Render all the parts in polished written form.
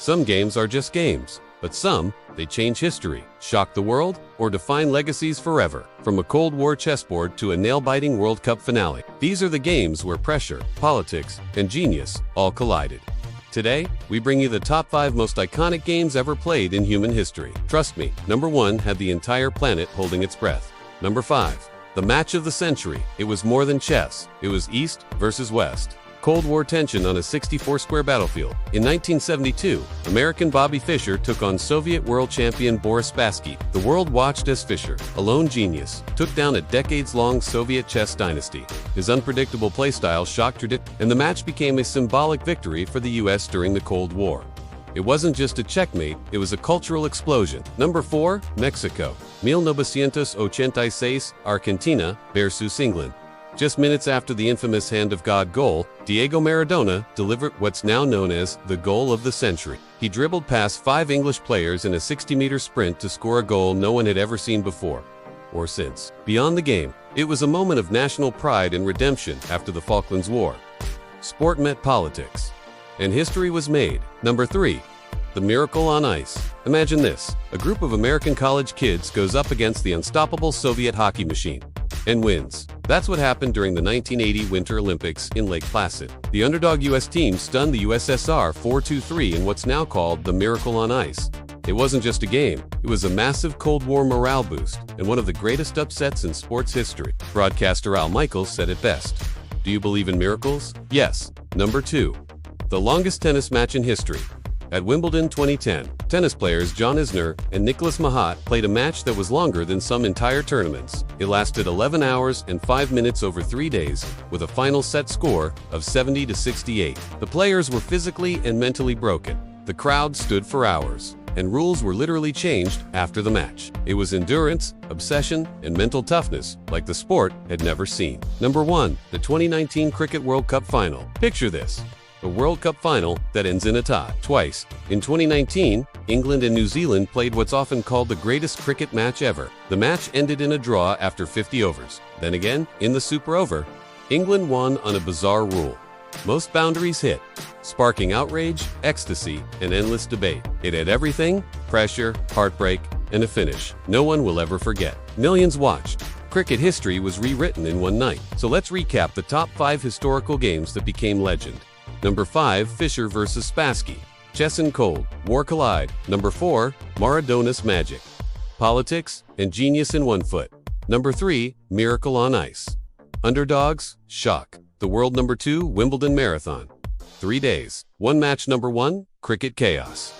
Some games are just games, but some, they change history, shock the world, or define legacies forever. From a Cold War chessboard to a nail-biting World Cup finale, these are the games where pressure, politics, and genius all collided. Today, we bring you the top 5 most iconic games ever played in human history. Trust me, number 1 had the entire planet holding its breath. Number 5. The match of the century. It was more than chess. It was East versus West. Cold War tension on a 64-square battlefield. In 1972, American Bobby Fischer took on Soviet world champion Boris Spassky. The world watched as Fischer, a lone genius, took down a decades-long Soviet chess dynasty. His unpredictable playstyle shocked tradition, and the match became a symbolic victory for the U.S. during the Cold War. It wasn't just a checkmate, it was a cultural explosion. Number 4. Mexico. 1986, Argentina versus England. Just minutes after the infamous Hand of God goal, Diego Maradona delivered what's now known as the goal of the century. He dribbled past 5 English players in a 60-meter sprint to score a goal no one had ever seen before or since. Beyond the game, it was a moment of national pride and redemption after the Falklands War. Sport met politics, and history was made. Number 3. The Miracle on Ice. Imagine this. A group of American college kids goes up against the unstoppable Soviet hockey machine and wins. That's what happened during the 1980 Winter Olympics in Lake Placid. The underdog U.S. team stunned the USSR 4-3 in what's now called the Miracle on Ice. It wasn't just a game, it was a massive Cold War morale boost and one of the greatest upsets in sports history. Broadcaster Al Michaels said it best. Do you believe in miracles? Yes. Number 2. The longest tennis match in history. At Wimbledon 2010, tennis players John Isner and Nicholas Mahut played a match that was longer than some entire tournaments. It lasted 11 hours and 5 minutes over 3 days, with a final set score of 70-68. The players were physically and mentally broken. The crowd stood for hours, and rules were literally changed after the match. It was endurance, obsession, and mental toughness like the sport had never seen. Number 1. The 2019 Cricket World Cup Final. Picture this. A World Cup final that ends in a tie. Twice. In 2019, England and New Zealand played what's often called the greatest cricket match ever. The match ended in a draw after 50 overs. Then again, in the Super Over, England won on a bizarre rule. Most boundaries hit, sparking outrage, ecstasy, and endless debate. It had everything: pressure, heartbreak, and a finish no one will ever forget. Millions watched. Cricket history was rewritten in one night. So let's recap the top 5 historical games that became legend. Number 5. Fischer versus Spassky. Chess and cold war collide. Number 4. Maradona's magic. Politics and genius in one foot. Number 3. Miracle on Ice. Underdogs, shock. The world. Number 2. Wimbledon Marathon. 3 days. One match. Number 1. Cricket chaos.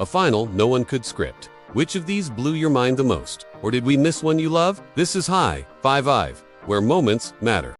A final no one could script. Which of these blew your mind the most? Or did we miss one you love? This is High 5, where moments matter.